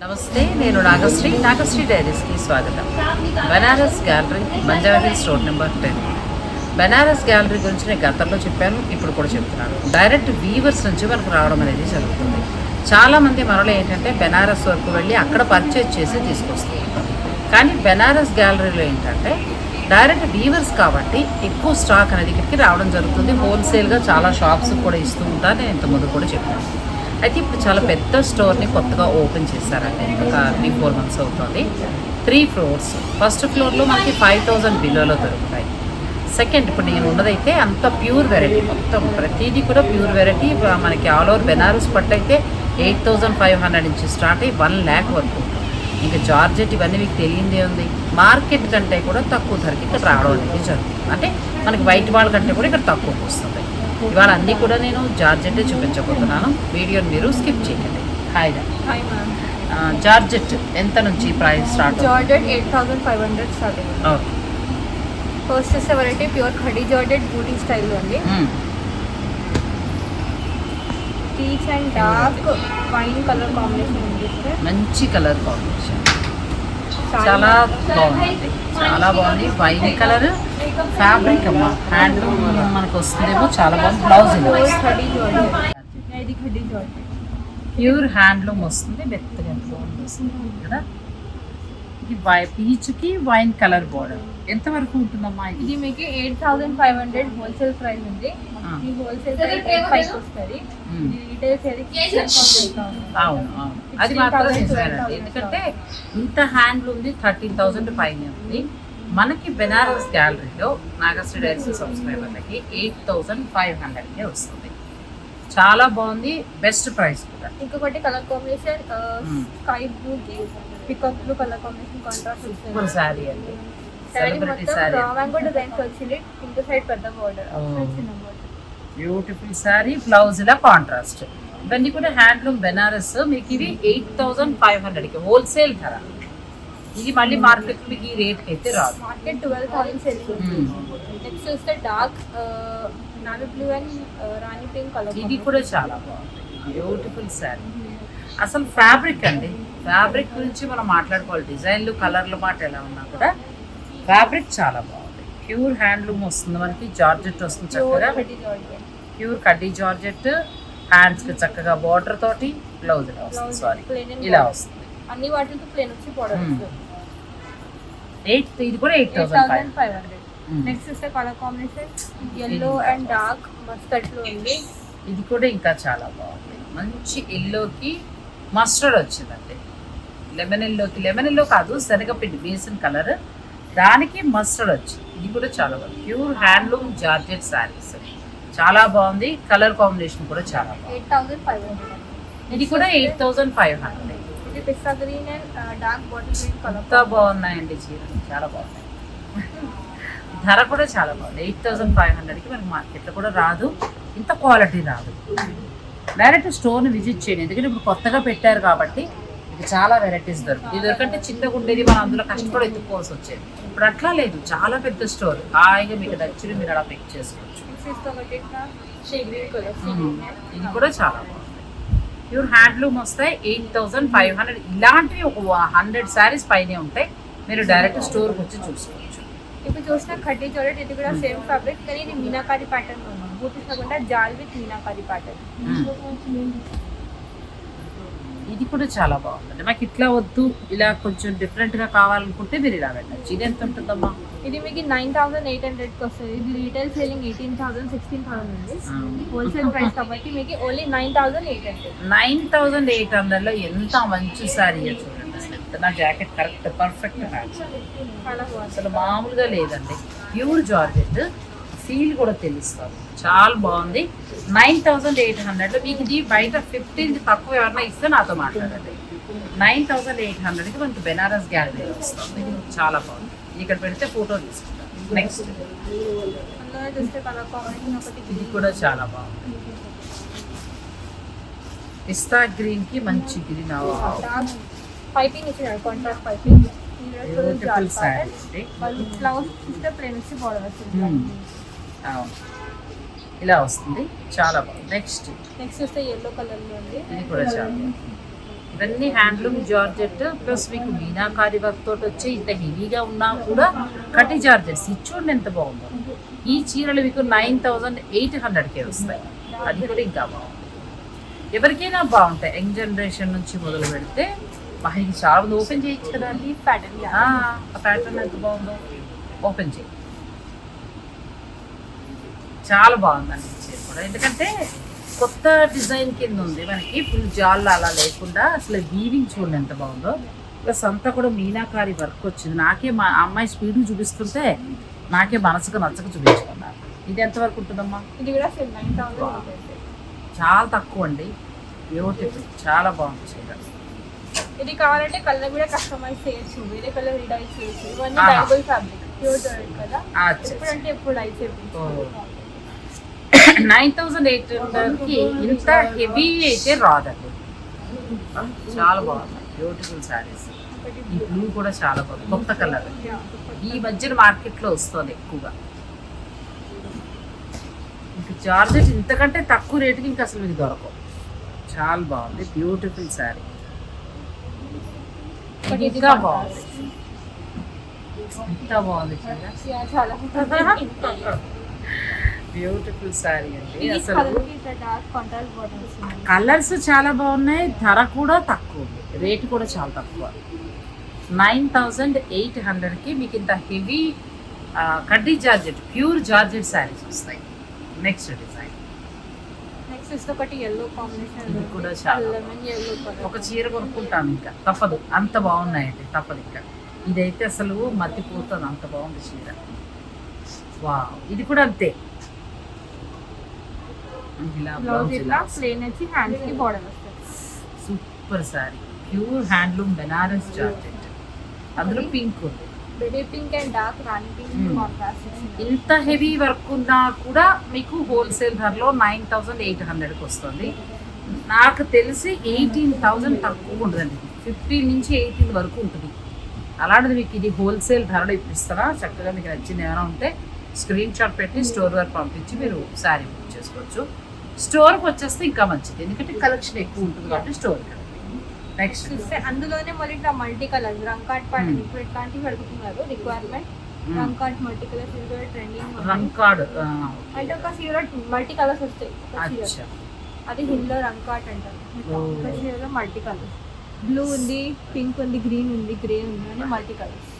నమస్తే, నేను నాగశ్రీ డైరీస్కి స్వాగతం. Banaras gallery, Banjara Hills road number 10. Banaras gallery గురించి నేను గతంలో చెప్పాను, ఇప్పుడు కూడా చెప్తున్నాను. డైరెక్ట్ వీవర్స్ నుంచి మనకు రావడం అనేది జరుగుతుంది. చాలామంది మనలో ఏంటంటే బెనారస్ వరకు వెళ్ళి అక్కడ పర్చేజ్ చేసి తీసుకొస్తారు. కానీ బెనారస్ గ్యాలరీలో ఏంటంటే డైరెక్ట్ వీవర్స్ కాబట్టి ఎక్కువ స్టాక్ అనేది ఇక్కడికి రావడం జరుగుతుంది. హోల్సేల్గా చాలా షాప్స్ కూడా ఇస్తూ ఉంటారు. నేను ఇంతకుముందు కూడా చెప్పాను. అయితే ఇప్పుడు చాలా పెద్ద స్టోర్ని కొత్తగా ఓపెన్ చేశారండి. ఒక 3-4 months అవుతుంది. 3 floors. ఫస్ట్ ఫ్లోర్లో మనకి 5,000 బిలోలో దొరుకుతాయి. సెకండ్, ఇప్పుడు నేను ఉన్నదైతే అంత ప్యూర్ వెరైటీ, మొత్తం ప్రతిదీ కూడా ప్యూర్ వెరైటీ. మనకి ఆల్ ఓవర్ బెనారస్ పట్టు అయితే 8,500 నుంచి స్టార్ట్ అయ్యి 1 lakh వరకు ఉంటుంది. ఇంకా జార్జెట్ ఇవన్నీ మీకు తెలియందే ఉంది. మార్కెట్ కంటే కూడా తక్కువ ధరకి ఇక్కడ రావడం అనేది జరుగుతుంది. అంటే మనకి వైట్ వాల్ కంటే కూడా ఇక్కడ తక్కువకి వస్తుంది. ఇవాళ అన్నీ కూడా నేను జార్జెట్టే చూపించబోతున్నాను. వీడియోని మీరు స్కిప్ చేయండి. Hi ma'am. జార్జెట్ ఎంత నుంచి price start? Georgette 8,500 starting. Okay. First వచ్చే వెరైటీ ప్యూర్ ఖడీ జార్జెట్ బూటీ స్టైల్లో ఉంది. Peach and dark wine colour combination ఉంది. మంచి కలర్ కాంబినేషన్, చాలా బాగుంది. చాలా బాగుంది. వైన్ కలర్ ఫ్యాబ్రిక్ అమ్మ, హ్యాండ్లూమ్ మనకు వస్తుందేమో. చాలా బాగుంది. బ్లౌజ్ ఖడీ జార్జెట్, ఇది ఖడీ జార్జెట్ ప్యూర్ హ్యాండ్లూమ్ వస్తుంది. మెత్తగా బాగుంది వస్తుంది కదా. ఇది పీచ్కి వైన్ కలర్ బోర్డర్. ఎంతవరకు ఉంటుందమ్మా ఇది? మీకు 8,500 హోల్సేల్ ప్రైస్ ఉంది. ఈ హోల్సేల్ ప్రైస్ 8,500 వస్తుంది. రీటైల్ అవును అవును, అది మాత్రం నిజమేనండి. ఎందుకంటే ఇంత హ్యాండ్లూమ్ది 13,000 పైన ఉంది. మనకి బెనారస్ గ్యాలరీలో నాగశ్రీ డైరీస్ సబ్స్క్రైబర్లకి 8,500కే వస్తుంది. చాలా బాగుంది. బెస్ట్ ప్రైస్ కూడా. ఇంకొకటి కలర్ కాంబినేషన్ స్కై బ్లూకి peacock blue colour combination contrast super sari అండి. సెలబ్రిటీ శారీ, మ్యాంగో డిజైన్స్ వచ్చింది. కింద సైడ్ పెద్ద బోర్డర్, చిన్న బోర్డర్. బ్యూటిఫుల్ శారీ, బ్లౌజ్ ఇలా కాంట్రాస్ట్. ఇవన్నీ కూడా హ్యాండ్లూమ్ బెనారస్. మీకు ఇవి 8,500కి హోల్సేల్ ధర. ఇది మళ్ళీ మార్కెట్ మీకు ఈ రేట్కి అయితే రాదు. Market 12,000 sale. నెక్స్ట్ చూస్తే dark navy blue and Rani pink colour. ఇది కూడా చాలా బాగుంది. బ్యూటిఫుల్ శారీ. అసలు ఫ్యాబ్రిక్ అండి, ఫ్యాబ్రిక్ గురించి మనం మాట్లాడుకోవాలి. డిజైన్లు కలర్లు మాట ఎలా ఉన్నా కూడా ఫ్యాబ్రిక్ చాలా బాగుంది. ప్యూర్ హ్యాండ్లూమ్ వస్తుంది మనకి. జార్జెట్ వస్తుంది చక్కగా. ప్యూర్ కడ్డీ జార్జెట్. హ్యాండ్స్కి చక్కగా బార్డర్ తోటి బ్లౌజ్ ఇలా వస్తుంది. సారీ, ఇలా వస్తుంది. అన్ని వాటితో ప్లేన్ వచ్చి బార్డర్. ఇది కూడా 8,500. నెక్స్ట్ చూస్తే colour combination yellow and dark mustard లో ఉంది. ఇది కూడా ఇంకా చాలా బాగుంది. మంచి ఎల్లోకి మస్టర్డ్ వచ్చిందండి. లెమన్ ఎల్లో కాదు, శనగపిండి బేసిన్ కలర్, దానికి మస్టర్డ్ వచ్చింది. ఇది కూడా చాలా బాగుంది. ప్యూర్ హ్యాండ్లూమ్ జార్జెట్ శారీస్ చాలా బాగుంది. కలర్ కాంబినేషన్ కూడా చాలా బాగుంది. 8,500. ఇది కూడా 8,500. ఇది pista green and dark bottle green colour. ఎంత బాగున్నాయండి చీరలు, చాలా బాగున్నాయి. ధర కూడా చాలా బాగుంది. 8,500కి మనకి మార్కెట్లో కూడా రాదు, ఇంత క్వాలిటీ రాదు. డైరెక్ట్ స్టోర్ని విజిట్ చేయండి. ఎందుకంటే ఇప్పుడు కొత్తగా పెట్టారు కాబట్టి ఇది చాలా వెరైటీస్ దొరుకుతుంది. ఇది దొరకంటే చిన్నగా ఉండేది, మనం అందులో కష్టపడి ఎత్తుకోవాల్సి వచ్చేది. ఇప్పుడు అట్లా లేదు, చాలా పెద్ద స్టోర్. హాయిగా మీకు నచ్చింది మీరు అలా పిక్ చేసుకోవచ్చు. ఇది కూడా చాలా బాగుంది. ప్యూర్ హ్యాండ్లూమ్ వస్తాయి. 8,500. ఇలాంటివి ఒక 100 శారీస్ పైనే ఉంటాయి. మీరు డైరెక్ట్ స్టోర్కి వచ్చి చూసుకోవచ్చు. ఇప్పుడు చూసిన ఖడ్డీ జార్జెట్, ఇది కూడా సేమ్ ఫ్యాబ్రిక్ కానీ ఇది మీనాకారి ప్యాటర్న్ లో ఉంది. బూటీస్ కాకుండా జాల్ విత్ మీనాకారి ప్యాటర్న్. ఇది కూడా చాలా బాగుంటుంది. నాకు ఇట్లా వద్దు, ఇలా కొంచెం డిఫరెంట్గా కావాలనుకుంటే మీరు ఇలా వెళ్ళచ్చు. ఇది ఎంత ఉంటుందమ్మా? ఇది మీకు 9,800కి వస్తుంది. ఇది రీటైల్ సేలింగ్ 18,000, 16,000 ఉంది. హోల్సేల్ ప్రైస్ కాబట్టి మీకు ఓన్లీ 9,800. 9,800లో ఎంత మంచి శారీ చూడండి. అసలు నా జాకెట్ కరెక్ట్ పర్ఫెక్ట్ మ్యాచ్. చాలా బాగుంది. అసలు మామూలుగా లేదండి. ప్యూర్ జార్జెట్ ఫీల్ కూడా తెలుస్తుంది. చాలా బాగుంది. 9,800లో మీకు ఇది బయట 15 తక్కువ ఎవరైనా ఇస్తే నాతో మాట్లాడండి. 9,800కి మనకి బెనారస్ గ్యాలరీ వస్తుంది. చాలా బాగుంది. ఇక్కడ పెడితే ఫోటో తీసుకుంటాం. నెక్స్ట్ ఇది కూడా చాలా బాగుంది. పిస్తా గ్రీన్ కి మంచి గ్రీన్ పైపింగ్ ఇచ్చినాడు, కాంట్రాస్ట్ పైపింగ్. ఇలా వస్తుంది. చాలా బాగుంది. నెక్స్ట్ వస్తే yellow కలర్ లో ఉంది. ఇది కూడా చాలా ఇవన్నీ హ్యాండ్లూమ్ జార్జెట్ ప్లస్ మీకు మీనాకారి వర్క్ తోటి వచ్చి ఇంత హెవీగా ఉన్నా కూడా కటి జార్జెట్స్ చూడండి ఎంత బాగుందో. ఈ చీరలు మీకు 9,800కే వస్తాయి. అది కూడా ఇంకా బాగుంది. ఎవరికైనా బాగుంటాయి. యంగ్ జనరేషన్ నుంచి మొదలు పెడితే ఇది చాలా మంది ఓపెన్ చేయొచ్చు కదా. ప్యాటర్న్ ఆ ప్యాటర్న్ ఎంత బాగుందో ఓపెన్ చేయి. చాలా బాగుందండి ఈ చీర కూడా. ఎందుకంటే కొత్త డిజైన్ కింద ఉంది మనకి. ఫుల్ జాల్ అలా లేకుండా అసలు వీవింగ్ చూడండి ఎంత బాగుందో. ప్లస్ అంతా కూడా మీనాకారి వర్క్ వచ్చింది. నాకే మా అమ్మాయి స్పీడ్ చూపిస్తుంటే నాకే మనసుకు నచ్చక చూపించుకున్నారు. ఇది ఎంతవరకు ఉంటుందమ్మా? ఇది కూడా 9,000. చాలా తక్కువ అండి. బ్యూటిఫుల్, చాలా బాగుంది చీర. ఇది కావాలంటే కలర్ కూడా కస్టమైజ్ చేయొచ్చు, వేరే కలర్ రీడై చేయొచ్చు. ఇవన్నీ డైబుల్ ఫ్యాబ్రిక్ ప్యూర్ డైబుల్ కదా. ఎప్పుడంటే ఎప్పుడు డై చేయించుకోవాలి. 9,800కి ఇంత హెవీ అయితే రాదండి. చాలా బాగుంది, బ్యూటిఫుల్ శారీస్. ఈ బ్లూ కూడా చాలా బాగుంది, కొత్త కలర్. ఈ మధ్యన మార్కెట్లో వస్తుంది ఎక్కువగా. ఇంకా జార్జెట్ ఇంతకంటే తక్కువ రేటుకి ఇంకా అసలు మీకు దొరకవు. చాలా బాగుంది, బ్యూటిఫుల్ శారీ. ఇంకా బాగుంది, ఎంత బాగుంది చాలా బ్యూటిఫుల్ శారీ అండి. అసలు కాంట్రాస్ట్ కలర్స్ చాలా బాగున్నాయి, ధర కూడా తక్కువ ఉంది, రేట్ కూడా చాలా తక్కువ. 9,800కి మీకు ఇంత హెవీ కడ్డీ జార్జెట్, ప్యూర్ జార్జెట్ శారీస్ వస్తాయి. నెక్స్ట్ డిజైన్, నెక్స్ట్ ఒకటి ఎల్లో కాంబినేషన్. ఇది కూడా చాలా ఒక చీర కొనుక్కుంటాను ఇంకా తప్పదు, అంత బాగున్నాయండి, తప్పదు ఇంకా. ఇదైతే అసలు మతిపోతుంది, అంత బాగుంది చీర. వా, ఇది కూడా అంతే. Super sari, pure handloom Banaras georgette, అందులో పింక్ ఉంది. Baby pink and dark rani pink contrast. ఇంత హెవీ వర్క్ ఉన్నా కూడా మీకు హోల్సేల్ ధరలో 9,800కి వస్తుంది. నాకు తెలిసి 18,000 తక్కువ ఉంటుందండి. 15 నుంచి 18 వరకు ఉంటుంది. అలాంటిది మీకు ఇది హోల్సేల్ ధరలో ఇప్పిస్తారా? చక్కగా మీకు నచ్చింది ఏమైనా ఉంటే స్క్రీన్ షాట్ పెట్టి స్టోర్ వరకు పంపించి మీరు శారీ బుక్ చేసుకోవచ్చు. స్టోర్కి వచ్చేస్తే ఇంకా మంచిది, ఎందుకంటే కలెక్షన్ ఎక్కువ ఉంటుంది కాబట్టి స్టోర్కి. నెక్స్ట్ అందులోనే మళ్ళీ ఇట్లా మల్టీ కలర్స్ రంకాట్ ప్యాటర్న్ ఇప్పుడు ఇట్లాంటివి అడుగుతున్నారు రిక్వైర్మెంట్. రంకాట్ మల్టీ కలర్స్ ఇది కూడా ట్రెండింగ్. రంకాడ్ అంటే ఒక సీరో మల్టీ కలర్స్ వస్తాయి. అది హిందీలో రంకాట్ అంటారు. ఒక సీరో మల్టీ కలర్స్, బ్లూ ఉంది, పింక్ ఉంది, గ్రీన్ ఉంది, గ్రే ఉంది అని మల్టీ కలర్స్.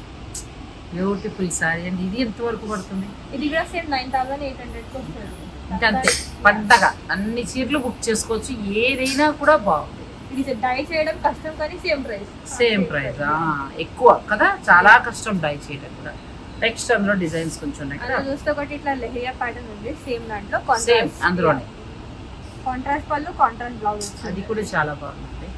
బ్యూటిఫుల్ సారీ అండి. ఇది ఎంత వరకు పడుతుంది? ఇది కూడా సేమ్ 9,800కి వస్తుంది. ఇంకా అంతే, పండగ అన్ని చీరలు బుక్ చేసుకోవచ్చు, ఏదైనా కూడా బాగుంది. ఇది డై చేయడం కష్టం కానీ సేమ్ ప్రైస్. సేమ్ ప్రైస్ ఎక్కువ కదా, చాలా కష్టం డై చేయడం కూడా. నెక్స్ట్ అందులో డిజైన్స్ కొంచెం ఉన్నాయి కదా. చూస్తే ఒకటి ఇట్లా లెహరియా ప్యాటర్న్ ఉంది సేమ్ దాంట్లో, సేమ్ అందులోనే కాంట్రాస్ట్ పళ్ళు, కాంట్రాస్ట్ బ్లౌజ్. అది కూడా చాలా బాగుంది.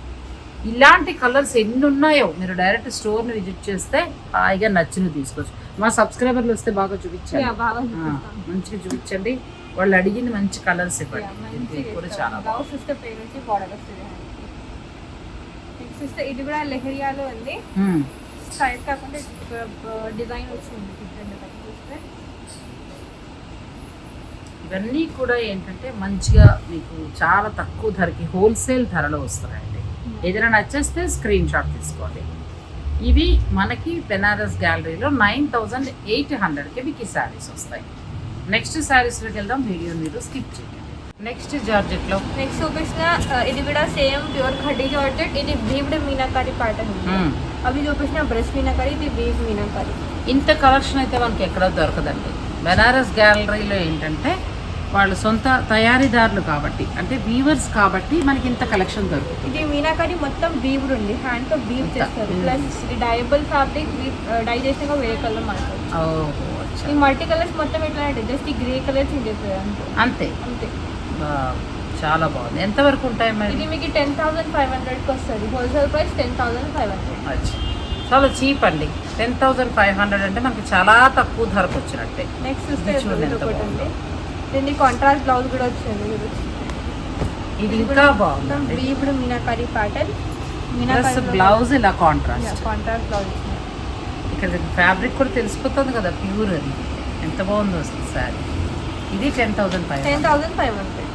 ఇలాంటి కలర్స్ ఎన్ని ఉన్నాయో మీరు డైరెక్ట్ స్టోర్ని విజిట్ చేస్తే హాయిగా నచ్చినవి తీసుకోవచ్చు. మా సబ్స్క్రైబర్లు వస్తే బాగా చూపించండి, మంచిగా చూపించండి. వాళ్ళు అడిగింది మంచి కలర్స్ ఇవ్వండి. ఇది కూడా చాలా బాగుంది. ఇది కూడా లెహరియాలో ఉంది, సైజ్ కాకుండా డిజైన్ వచ్చింది. ఇవన్నీ కూడా ఏంటంటే మంచిగా మీకు చాలా తక్కువ ధరకి హోల్సేల్ ధరలో వస్తున్నాయండి. ఏదైనా నచ్చేస్తే స్క్రీన్ షాట్ తీసుకోండి. ఇవి మనకి బెనారస్ గ్యాలరీలో 9,800కి మీకు ఈ శారీస్ వస్తాయి. నెక్స్ట్ శారీస్లోకి వెళ్దాం, వీడియో మీరు స్కిప్ చేయండి. నెక్స్ట్ జార్జెట్లో నెక్స్ట్ చూపించిన ఇది కూడా సేమ్ ప్యూర్ ఖడ్డీ జార్జెట్. ఇది వీవ్డ్ మీనాకారి ప్యాటర్న్. అవి చూపించిన బ్రష్ మీనాకారి, ఇది వీవ్ మీనాకారి. ఇంత కలెక్షన్ అయితే మనకి ఎక్కడ దొరకదండి. బెనారస్ గ్యాలరీలో ఏంటంటే వాళ్ళు సొంత తయారీదారులు కాబట్టి, అంటే వీవర్స్ కాబట్టి మనకి ఇంత కలెక్షన్ దొరుకుతుంది. ఇది మీనాకారి మొత్తం వీవ్డ్ ఉంది, హ్యాండ్ తో వీవ్ చేస్తారు. ప్లస్ ఇది డైబుల్ ఫ్యాబ్రిక్, డై చేసినాక వేరే కలర్ మనకు. ఈ మల్టీ కలర్స్ మొత్తం ఎట్లా అంటే జస్ట్ ఈ గ్రే కలర్ చేంజ్ అవుతుంది అంతే. అంతే, చాలా బాగుంది. ఎంత వరకు ఉంటాయి మరి? ఇది మీకు 10,500కి వస్తుంది. Wholesale price 10,500. చాలా చీప్ అండి. 10,500 అంటే మనకి చాలా తక్కువ ధరకు వచ్చినట్టే. నెక్స్ట్ చూస్తే ఒకటి ఉంది, దీన్ని కాంట్రాస్ట్ బ్లౌజ్ కూడా వచ్చింది. ఇది ఇంకా బాగుంది. Weaved meenakari pattern, meenakari blouse ఇలా కాంట్రాస్ట్ బ్లౌజ్. ఇక్కడ ఫ్యాబ్రిక్ కూడా తెలిసిపోతుంది కదా, ప్యూర్ అది. ఎంత బాగుంది వస్తుంది సారీ. ఇది 10,500.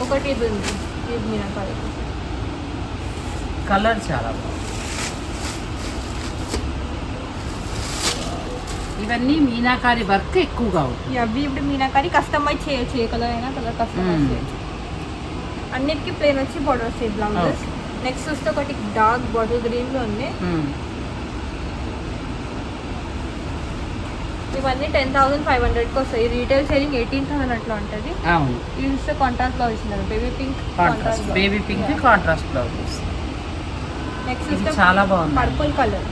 ఒకటి ఇది ఉంది మీనాకారి. కలర్ చాలా బాగుంది. ఇవన్నీ మీనాకారి వర్క్ ఎక్కువగా ఉంటుంది. అవి ఇప్పుడు మీనాకారి కస్టమైజ్ చేయొచ్చు, ఏ కలర్ అయినా కలర్ కస్టమైజ్ చేయొచ్చు. అన్నిటికీ ప్లేన్ వచ్చి బార్డర్ వస్తాయి బ్లౌజెస్. నెక్స్ట్ వస్తే ఒకటి డార్క్ బాటిల్ గ్రీన్ లో ఉంది. ఇవన్నీ 10,500కి వస్తాయి. రీటైల్ సేలింగ్ 18,000 అట్లా ఉంటుంది. అవును, ఇది చూస్తే కాంట్రాస్ట్ బ్లౌజ్ ఇచ్చినారు, baby pink contrast, baby pink contrast blouse. Next ఇది చూస్తే చాలా బాగుంది, పర్పుల్ కలర్,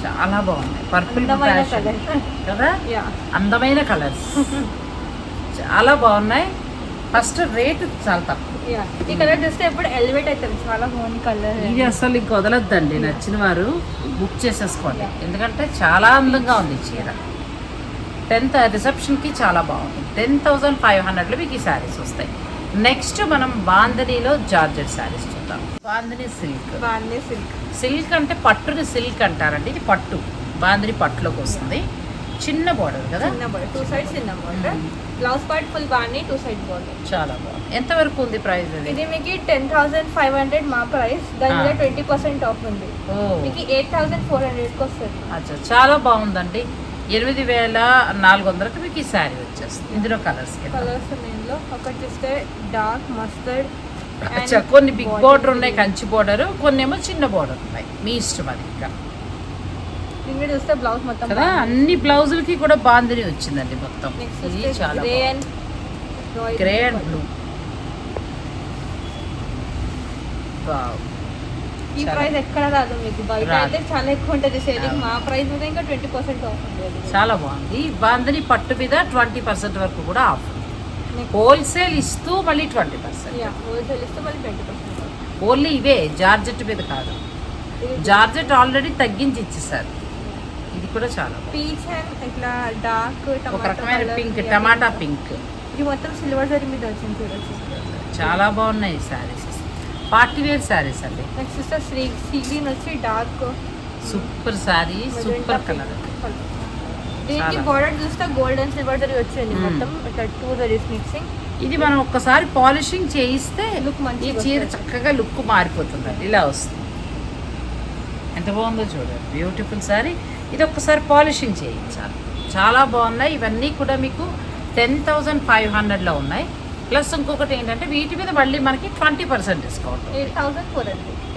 చాలా బాగున్నాయి. పర్పుల్ అందమైన కలర్ కదా, యా అందమైన కలర్స్ చాలా బాగున్నాయి. ఫస్ట్ రేట్ చాలా తక్కువ. యా ఈ కలర్ చూస్తే ఎప్పుడు ఎలివేట్ అవుతుంది, చాలా బాగుంది కలర్. ఇది అసలు ఇంక వదలొద్దండి, నచ్చిన వారు బుక్ చేసేసుకోండి, ఎందుకంటే చాలా అందంగా ఉంది ఈ చీర. 10th రిసెప్షన్కి చాలా బాగుంది. 10,500లో మీకు ఈ శారీస్ వస్తాయి. నెక్స్ట్ మనం బాంధనీలో జార్జెట్ శారీస్ చూద్దాం. బాంధనీ సిల్క్. బాగుంది సిల్క్. సిల్క్ అంటే పట్టుని సిల్క్ అంటారండి. ఇది పట్టు, బాంధనీ పట్టులోకి వస్తుంది. చిన్న బార్డర్ కదా, చిన్న బార్డర్, 2 sides చిన్న బార్డర్. బ్లౌజ్ పార్ట్ ఫుల్ బాగుంది, 2 side బార్డర్. చాలా బాగుంది. ఎంతవరకు ఉంది ప్రైస్? ఇది మీకు 10,500 మా ప్రైస్, దాని మీద 20% ఆఫ్ ఉంది. మీకు 8,400కి వస్తుంది. అచ్చా, చాలా బాగుందండి. 8,400కి మీకు ఈ శారీ వచ్చేస్తుంది. ఇందులో కలర్స్ కలర్స్ ఉన్నాయి. ఇందులో ఒకటి చూస్తే డార్క్ మస్టర్డ్. అచ్చా, కొన్ని బిగ్ బార్డర్ ఉన్నాయి, కంచి బార్డర్, కొన్ని ఏమో చిన్న బార్డర్ ఉన్నాయి, మీ ఇష్టం అది. ఇంకా దీని మీద చూస్తే బ్లౌజ్ మొత్తం కదా, అన్ని బ్లౌజులకి కూడా బాంధనీ వచ్చిందండి మొత్తం. నెక్స్ట్ ఇది వస్తే చాలా గ్రే అండ్ బ్లూ. ఈ ప్రైస్ ఎక్కడ రాదు మీకు, బయట అయితే చాలా ఎక్కువ ఉంటుంది సేలింగ్. మా ప్రైస్ మీద ఇంకా 20% ఆఫ్ ఉంది. చాలా బాగుంది. బాంధనీ పట్టు మీద 20% వరకు కూడా ఆఫ్. హోల్సేల్ ఇస్తూ మళ్ళీ 20%. హోల్సేల్ ఇస్తూ మళ్ళీ 20%. ఓన్లీ ఇవే, జార్జెట్ మీద కాదు. జార్జెట్ ఆల్రెడీ తగ్గించి ఇచ్చేసారు. ఇది కూడా చాలా పీచ్ అండ్ ఇట్లా డార్క్ ఒక రకమైన పింక్, టమాటా పింక్. ఇది మొత్తం సిల్వర్ జరీ మీద వచ్చింది, చూడొచ్చు. చాలా బాగున్నాయి ఈ శారీస్, పార్టీ వేర్ శారీస్ అండి. నెక్స్ట్ సీ గ్రీన్ వచ్చి dark super sari, super colour. దీనికి బోర్డర్ చూస్తే గోల్డ్ అండ్ సిల్వర్ జరీ వచ్చింది మొత్తం, ఇట్లా 2 జరీస్ మిక్సింగ్. ఇది మనం ఒక్కసారి పాలిషింగ్ చేయిస్తే లుక్ మంచి, ఈ చీర చక్కగా లుక్ మారిపోతుందండి. ఇలా వస్తుంది, ఎంత బాగుందో చూడండి, బ్యూటిఫుల్ శారీ. ఇది ఒక్కసారి పాలిషింగ్ చేయించాలి. చాలా బాగున్నాయి. ఇవన్నీ కూడా మీకు 10,500లో ఉన్నాయి. ప్లస్ ఇంకొకటి ఏంటంటే వీటి మీద మళ్ళీ మనకి 20% డిస్కౌంట్.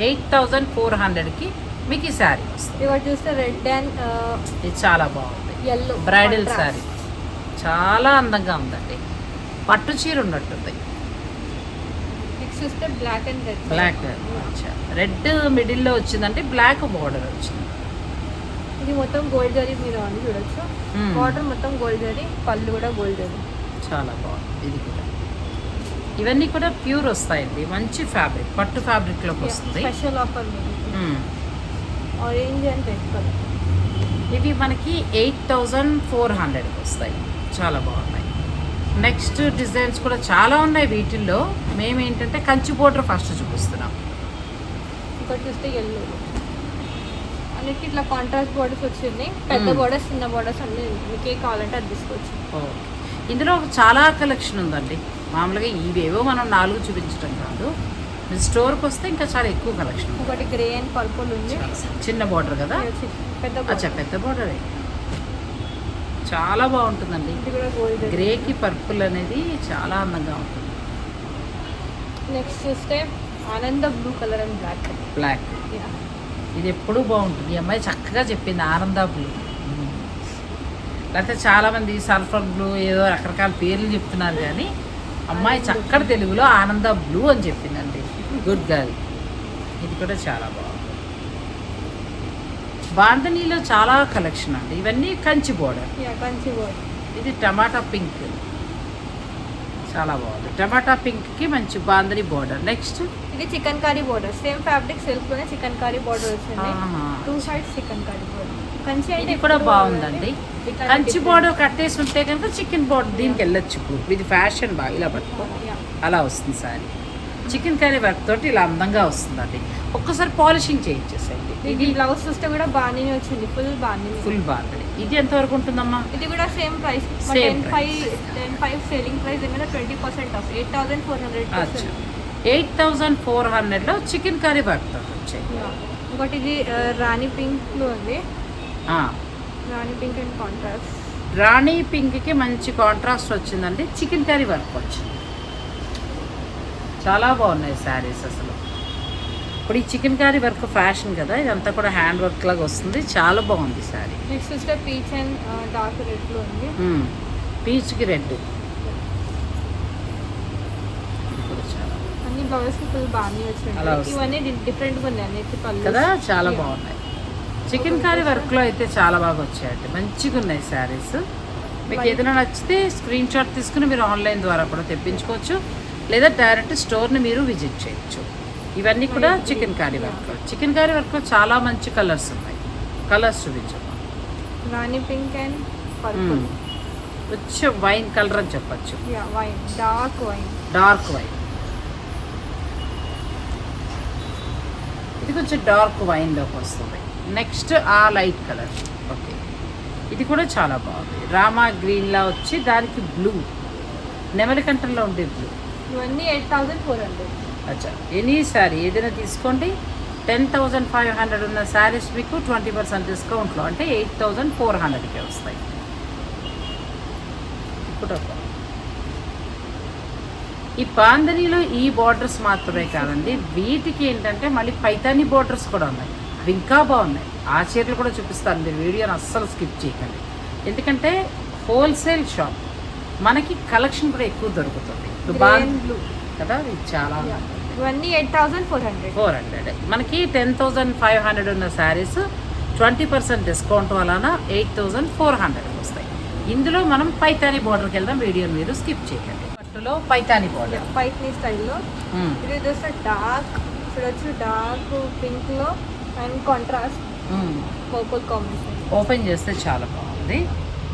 8,400కి మీకు ఈ శారీ వస్తుంది. ఇవాళ చూస్తే రెడ్ అండ్ ఇది చాలా బాగుంది, yellow బ్రైడల్ శారీ. చాలా అందంగా ఉందండి, పట్టు చీర ఉన్నట్టుంది. నెక్స్ట్ చూస్తే black and red. Black, red మిడిల్లో వచ్చిందంటే బ్లాక్ బార్డర్ వచ్చింది. ఇది మొత్తం గోల్డ్ జరీ మీద ఉంది, చూడొచ్చు. బార్డర్ మొత్తం గోల్డ్ జరీ, పళ్ళు కూడా గోల్డ్ జరీ. చాలా బాగుంది. ఇది కూడా, ఇవన్నీ కూడా ప్యూర్ వస్తాయండి, మంచి ఫ్యాబ్రిక్, పట్టు ఫ్యాబ్రిక్లోకి వస్తుంది. Special offer orange and red colour. ఇవి మనకి 8,400కి వస్తాయి. చాలా బాగున్నాయి. నెక్స్ట్ డిజైన్స్ కూడా చాలా ఉన్నాయి వీటిల్లో. మేము ఏంటంటే కంచి బోర్డర్ ఫస్ట్ చూపిస్తున్నాం. ఇంకోటి చూస్తే ఎల్లో, అన్నిటికీ ఇట్లా కాంట్రాస్ట్ బోర్డర్స్ వచ్చింది. పెద్ద బోర్డర్స్, చిన్న బోర్డర్స్ అన్ని మీకు ఏ కావాలంటే అది తీసుకోవచ్చు. ఇందులో చాలా కలెక్షన్ ఉందండి. మామూలుగా ఇవేవో మనం 4 చూపించడం కాదు, మీరు స్టోర్కి వస్తే ఇంకా చాలా ఎక్కువ కలెక్షన్. ఒకటి గ్రే అండ్ పర్పుల్ ఉంది, చిన్న బార్డర్ కదా, అచ్చా పెద్ద బార్డరే, చాలా బాగుంటుందండి. గ్రేకి పర్పుల్ అనేది చాలా అందంగా ఉంటుంది. నెక్స్ట్ చూస్తే ఆనంద blue colour and black. Black ఇది ఎప్పుడూ బాగుంటుంది. ఈ అమ్మాయి చక్కగా చెప్పింది, ఆనంద బ్లూ. లేకపోతే చాలామంది సల్ఫర్ బ్లూ ఏదో రకరకాల పేర్లు చెప్తున్నారు, కానీ అమ్మాయి చక్కటి తెలుగులో ఆనంద బ్లూ అని చెప్పిందండి. Good girl. ఇది కూడా చాలా బాగుంది. బాంధనీలో చాలా కలెక్షన్ అండి. ఇవన్నీ కంచి బోర్డర్. ఇది టమాటా పింక్, చాలా బాగుంది. టమాటా పింక్కి మంచి బాంధనీ బోర్డర్. నెక్స్ట్ ఇది chikankari border, same fabric silk లోనే చికెన్ కారీ బోర్డర్ వచ్చింది. 2 sides chikankari border. Kanchi ఇది కూడా బాగుందండి. కంచి బోర్డర్ కట్టేసి ఉంటే కనుక చికెన్ బోర్డర్ దీనికి వెళ్ళొచ్చు. ఇది ఫ్యాషన్ బాగా ఇలా పట్టుకో, అలా వస్తుంది సారీ. చికెన్ కర్రీ వర్క్ తోటి ఇలా అందంగా వస్తుందండి. ఒక్కసారి పాలిషింగ్ చేయించేసేయండి. ఇది బ్లౌజ్ చూస్తే కూడా బాగానే వచ్చింది, ఫుల్ బాగానే. ఫుల్ బాగుంది. ఇది ఎంతవరకు ఉంటుందమ్మా? ఇది కూడా same price. Same 10,500 selling price దగ్గర 20% ఆఫ్ 8,400. అచ్చా 8,400లో చికెన్ కర్రీ వర్క్ వచ్చాయి. ఇంకోటి ఇది రాణి పింక్లో ఉంది. ఆ, రాణి పింక్ అండ్ కాంట్రాస్ట్. రాణి పింక్కి మంచి కాంట్రాస్ట్ వచ్చిందండి. చికెన్ కర్రీ వర్క్ వచ్చింది. చాలా బాగున్నాయి శారీస్ అసలు. ఇప్పుడు ఈ చికెన్ కర్రీ వర్క్ ఫ్యాషన్ కదా, ఇదంతా కూడా హ్యాండ్ వర్క్ లాగా వస్తుంది. చాలా బాగుంది శారీ. నెక్స్ట్ చూస్తే పీచ్ అండ్ డార్క్ రెడ్లో ఉంది. పీచ్కి రెడ్. అన్ని బ్లౌజెస్కి ఫుల్ బాగానే అలా వచ్చింది. వస్తుంది. ఇవన్నీ డిఫరెంట్గా ఉన్నాయి అన్ని పళ్ళు కదా, చాలా బాగున్నాయి. చికెన్ కర్రీ వర్క్లో అయితే చాలా బాగా వచ్చాయండి. మంచిగా ఉన్నాయి శారీస్. మీకు ఏదైనా నచ్చితే స్క్రీన్ షాట్ తీసుకుని మీరు ఆన్లైన్ ద్వారా కూడా తెప్పించుకోవచ్చు, లేదా డైరెక్ట్ స్టోర్ని మీరు విజిట్ చేయొచ్చు. ఇవన్నీ కూడా chikankari work. Chikankari వర్క్లో చాలా మంచి కలర్స్ ఉన్నాయి. కలర్స్ చూపించమ్మా. Rani pink and purple. వచ్చే వైన్ కలర్ అని చెప్పచ్చు. Wine, dark wine. Dark wine. ఇది కొంచెం డార్క్ వైన్లోకి వస్తుంది. నెక్స్ట్ ఆ లైట్ కలర్. ఓకే, ఇది కూడా చాలా బాగుంది. రామా గ్రీన్లా వచ్చి దానికి బ్లూ, నెమలి కంఠంలో ఉండే బ్లూ. ఇవన్నీ 8,400. అచ్చా, ఎనీ శారీ ఏదైనా తీసుకోండి. 10,500 ఉన్న శారీస్ మీకు 20% డిస్కౌంట్లో అంటే 8,400కే వస్తాయి. ఇప్పుడు ఈ బాందనీలో ఈ బార్డర్స్ మాత్రమే కాదండి, వీటికి ఏంటంటే మళ్ళీ పైతానీ బార్డర్స్ కూడా ఉన్నాయి. అవి ఇంకా బాగున్నాయి. ఆ చీరలు కూడా చూపిస్తాను. మీరు వీడియోని అస్సలు స్కిప్ చేయకండి, ఎందుకంటే హోల్సేల్ షాప్, మనకి కలెక్షన్ కూడా ఎక్కువ దొరుకుతుంది. బ్లూ కదా, ఇది చాలా ఇవన్నీ 8,400. మనకి 10,500 ఉన్న శారీస్ 20% డిస్కౌంట్ వలన 8,400 వస్తాయి. ఇందులో మనం పైతానీ బోర్డర్కి వెళ్దాం. వీడియోని మీరు స్కిప్ చేయకండి. పట్టులో పైతానీ బోర్డర్, పైతానీ స్టైల్లో. ఇది చూస్తే డార్క్, చూడొచ్చు డార్క్ పింక్లో and contrast purple combination. Open చేస్తే చాలా బాగుంది.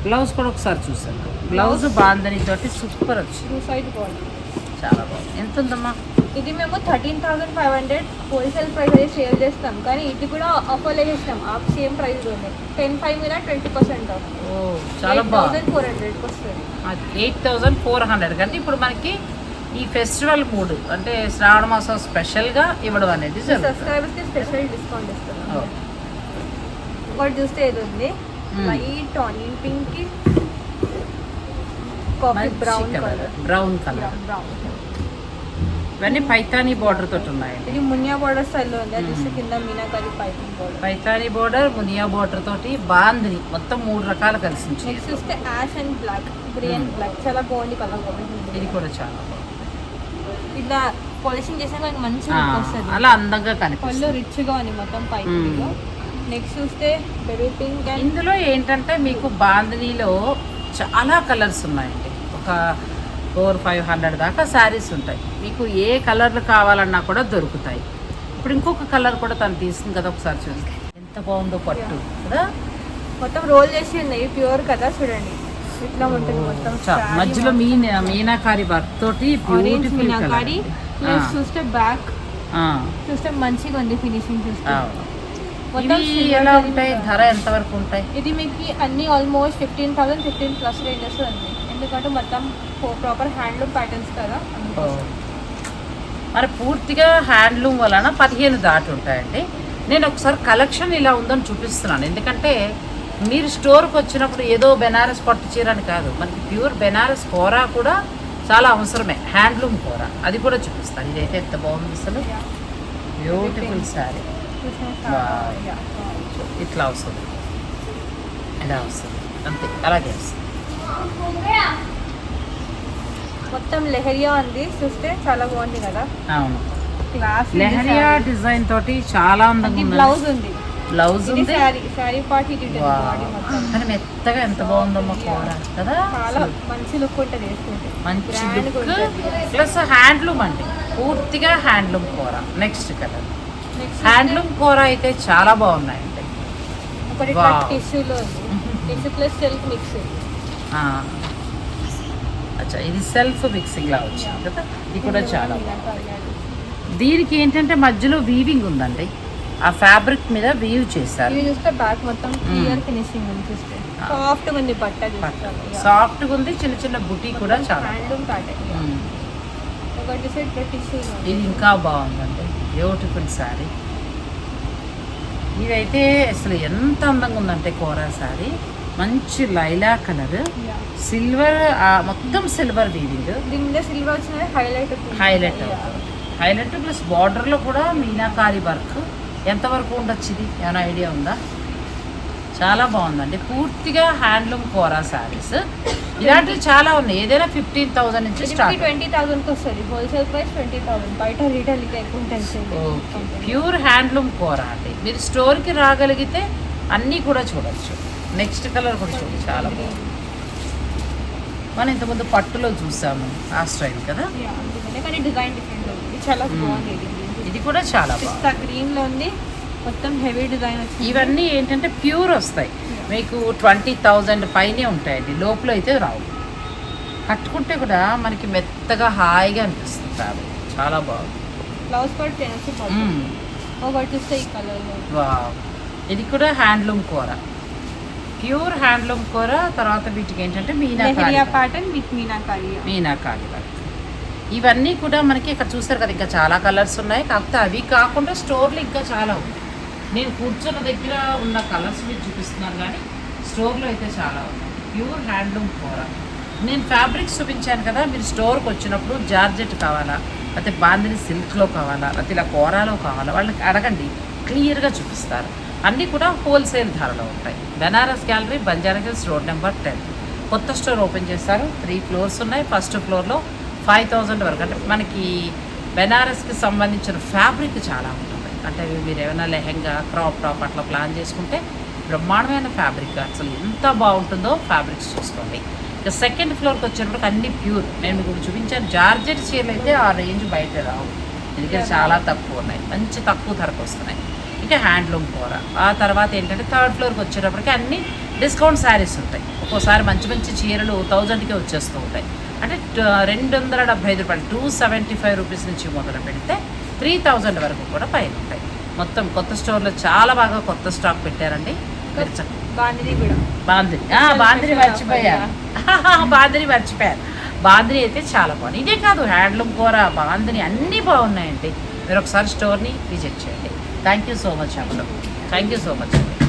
బ్లౌజ్ కూడా ఒకసారి చూసాను. బ్లౌజ్ బాందని తోటి సూపర్ వచ్చింది. 2 సైడ్ బాగుంది, చాలా బాగుంది. ఎంత ఉందమ్మా? ఇది మేము 13,500 హోల్సేల్ ప్రైస్ అయితే సేల్ చేస్తాం, కానీ ఇది కూడా ఆఫర్లో చేస్తాం. సేమ్ ప్రైస్ ఉంది. 10,500 మీద 20% ఆఫ్. ఓ, చాలా బాగుంది. 8,400 వస్తుంది. 8,400 కంటే ఇప్పుడు మనకి ఈ ఫెస్టివల్ మూడ్ అంటే శ్రావణ మాసం స్పెషల్గా ఇవ్వడం అనేది సబ్స్క్రైబర్స్కి స్పెషల్ డిస్కౌంట్ ఇస్తున్నాం. ఒకటి చూస్తే ఇది ఉంది, లైట్ ఆనియన్ పింక్ కి కాఫీ బ్రౌన్ కలర్. బ్రౌన్. ఇవన్నీ పైతానీ బోర్డర్ తోటి ఉన్నాయి. ఇది మునియా బోర్డర్ స్టైల్లో ఉంది. అది చూస్తే కింద meenakari piping border. Paithani border, Muniya border తోటి బాందిని మొత్తం 3 రకాలు కలిసి. నెక్స్ట్ చూస్తే ash and black, grey and black. చాలా బాగుంది కలర్ కాంబినేషన్. ఇది కూడా చాలా బాగుంది. ఇట్లా పాలిషింగ్ చేసాక మంచి లుక్ వస్తుంది. అలా అందంగా కనిపిస్తుంది. పళ్ళు రిచ్ గా ఉంది మొత్తం పైపింగ్. నెక్స్ట్ చూస్తే బెబీ పింక్. ఇందులో ఏంటంటే మీకు బాందినీలో చాలా కలర్స్ ఉన్నాయండి. ఒక 400-500 దాకా శారీస్ ఉంటాయి. మీకు ఏ కలర్లు కావాలన్నా కూడా దొరుకుతాయి. ఇప్పుడు ఇంకొక కలర్ కూడా తను తీసుకుంది కదా, ఒకసారి చూడండి ఎంత బాగుందో పట్టు కదా. మొత్తం రోల్ చేసి ఉన్నాయి, ప్యూర్ కదా. చూడండి ఇట్లా ఉంటుంది మొత్తం. మధ్యలో మీనాకారి వర్క్ తోటి బ్యూటిఫుల్ మీనాకారి. ప్లస్ చూస్తే బ్యాక్ చూస్తే మంచిగా ఉంది ఫినిషింగ్. చూస్తే ఎలా ఉంటాయి, ధర ఎంత వరకు ఉంటాయి? ఇది మీకు అన్ని ఆల్మోస్ట్ 15,000 15+ రేంజెస్ ఉంది. ఎందుకంటే మొత్తం ప్రాపర్ హ్యాండ్లూమ్ ప్యాటర్న్స్ కదా. మరి పూర్తిగా హ్యాండ్లూమ్ వలన 15 దాటి ఉంటాయండి. నేను ఒకసారి కలెక్షన్ ఇలా ఉందని చూపిస్తున్నాను, ఎందుకంటే మీరు స్టోర్కి వచ్చినప్పుడు ఏదో బెనారస్ పట్టు చీర అని కాదు, మనకి ప్యూర్ బెనారస్ కోరా కూడా చాలా అవసరమే. హ్యాండ్లూమ్ కోరా అది కూడా చూపిస్తాను. ఇదైతే ఎంత బాగుంది అసలు, బ్యూటిఫుల్ శారీ. ఇట్లా వస్తుంది, ఇలా వస్తుంది, అంతే అలాగే వస్తుంది. మొత్తం లెహరియా ఉంది, చూస్తే చాలా బాగుంది కదా. అవును, లెహరియా డిజైన్ తోటి చాలా అందంగా ఉంది. బ్లౌజ్ ఉంది, బ్లౌజ్ ఉంది, శారీ పార్ట్. ఇది కానీ మెత్తగా ఎంత బాగుందమ్మా కూర కదా. చాలా మంచి లుక్ ఉంటుంది వేసుకుంటే, మంచి లుక్. ప్లస్ హ్యాండ్లూమ్ అండి, పూర్తిగా హ్యాండ్లూమ్ కూర. నెక్స్ట్ కలర్ హ్యాండ్లూమ్ కూర అయితే చాలా బాగున్నాయండి. ఒకటి టిష్యూలో ఉంది, టిష్యూ ప్లస్ సిల్క్ మిక్స్. అచ్చా, ఇది సెల్ఫ్ మిక్సింగ్ లా వచ్చింది కదా. ఇది కూడా చాలా బాగుంది. దీనికి ఏంటంటే మధ్యలో వీవింగ్ ఉందండి. ఆ ఫ్యాబ్రిక్ మీద వీవ్ చేశారు. ఇవి చూస్తే బ్యాక్ మొత్తం క్లియర్ ఫినిషింగ్ ఉంది చూస్తే సాఫ్ట్ ఉంది పట్ట సాఫ్ట్గా ఉంది, చిన్న చిన్న బుటీ కూడా చాలా హ్యాండ్లూమ్ ప్యాటర్న్. ఒకటి సెట్ టిష్యూ ఇది ఇంకా బాగుందండి, బ్యూటిఫుల్ శారీ. ఇదైతే అసలు ఎంత అందంగా ఉందంటే కోరా శారీ, మంచి లైలా కలర్, సిల్వర్ మొత్తం సిల్వర్ వీవింగ్, దీని మీద సిల్వర్ వచ్చిన హైలైట్ హైలైట్ ప్లస్ బార్డర్లో కూడా మీనాకారి వర్క్. ఎంతవరకు ఉండొచ్చు ఇది, ఏమైనా ఐడియా ఉందా? చాలా బాగుందండి, పూర్తిగా హ్యాండ్లూమ్ కోరా శారీస్. ఇలాంటివి చాలా ఉన్నాయి, ఏదైనా 15,000 నుంచి స్టార్ట్. 20,000కి వస్తుంది హోల్సేల్ ప్రైస్ 20,000, బయట రీటైల్ ఎక్కువ ఉంటుంది. ప్యూర్ హ్యాండ్లూమ్ కోరా అండి. మీరు స్టోర్కి రాగలిగితే అన్నీ కూడా చూడొచ్చు. నెక్స్ట్ కలర్ కూడా చూడండి, చాలా బాగుంది. మనం ఇంతకుముందు పట్టులో చూసాము ఆ స్టైల్ కదా, కానీ డిజైన్ డిఫరెంట్ ఉంది, చాలా బాగుంది. ఇది కూడా చాలా బాగుంది, గ్రీన్ లో ఉంది, మొత్తం హెవీ డిజైన్ వచ్చింది. ఇవన్నీ ఏంటంటే ప్యూర్ వస్తాయి, మీకు 20,000 పైనే ఉంటాయండి, లోపల అయితే రావు. కట్టుకుంటే కూడా మనకి మెత్తగా హాయిగా అనిపిస్తుంది ఫ్యాబ్రిక్, చాలా బాగుంది. బ్లౌజ్ కూడా ఒకటి చూస్తే ఈ కలర్లో. వావ్, ఇది కూడా హ్యాండ్లూమ్ కూర, ప్యూర్ హ్యాండ్లూమ్ కూర. తర్వాత వీటికి ఏంటంటే meenakari pattern with meenakari work. ఇవన్నీ కూడా మనకి ఇక్కడ చూస్తారు కదా, ఇంకా చాలా కలర్స్ ఉన్నాయి. కాకపోతే అవి కాకుండా స్టోర్లో ఇంకా చాలా ఉన్నాయి. నేను కూర్చున్న దగ్గర ఉన్న కలర్స్ మీరు చూపిస్తున్నాను, కానీ స్టోర్లో అయితే చాలా ఉన్నాయి. ప్యూర్ హ్యాండ్లూమ్ కూర. నేను ఫ్యాబ్రిక్స్ చూపించాను కదా, మీరు స్టోర్కి వచ్చినప్పుడు జార్జెట్ కావాలా, లేకపోతే బాందిని సిల్క్లో కావాలా, లేకపోతే ఇలా కూరలో కావాలా, వాళ్ళకి అడగండి, క్లియర్గా చూపిస్తారు. అన్నీ కూడా హోల్సేల్ ధరలో ఉంటాయి. Benaras gallery, Banjara Hills, road number 10. కొత్త స్టోర్ ఓపెన్ చేస్తారు, 3 ఫ్లోర్స్ ఉన్నాయి. ఫస్ట్ ఫ్లోర్లో 5,000 వరకు, అంటే మనకి బెనారస్కి సంబంధించిన ఫ్యాబ్రిక్ చాలా ఉంటుంది. అంటే మీరు ఏమైనా లెహెంగా, క్రాప్ టాప్ అట్లా ప్లాన్ చేసుకుంటే బ్రహ్మాండమైన ఫ్యాబ్రిక్, అసలు ఎంత బాగుంటుందో ఫ్యాబ్రిక్స్ చూసుకోండి. ఇక సెకండ్ ఫ్లోర్కి వచ్చేటప్పుడు అన్ని ప్యూర్. నేను మీకు చూపించాను జార్జెట్ చీరలు అయితే ఆ రేంజ్ బయట రావు, ఎందుకంటే చాలా తక్కువ ఉన్నాయి, మంచి తక్కువ ధరకు వస్తున్నాయి. ఇక హ్యాండ్లూమ్ కూర. ఆ తర్వాత ఏంటంటే థర్డ్ ఫ్లోర్కి వచ్చేటప్పటికి అన్ని డిస్కౌంట్ శారీస్ ఉంటాయి. ఒక్కోసారి మంచి మంచి చీరలు 1000కే వచ్చేస్తూ ఉంటాయి. అంటే 275 రూపాయలు, 275 రూపీస్ నుంచి మొదలు పెడితే 3000 వరకు కూడా పైన ఉంటాయి. మొత్తం కొత్త స్టోర్లో చాలా బాగా కొత్త స్టాక్ పెట్టారండి. బాందిని మర్చిపోయారు, బాందిని అయితే చాలా బాగుంది. ఇదే కాదు, హ్యాండ్లూమ్ కూర, బాందిని అన్నీ బాగున్నాయండి. మీరు ఒకసారి స్టోర్ని విజిట్ చేయండి. థ్యాంక్ యూ సో మచ్ అమ్మలు, థ్యాంక్ యూ సో మచ్ అండి.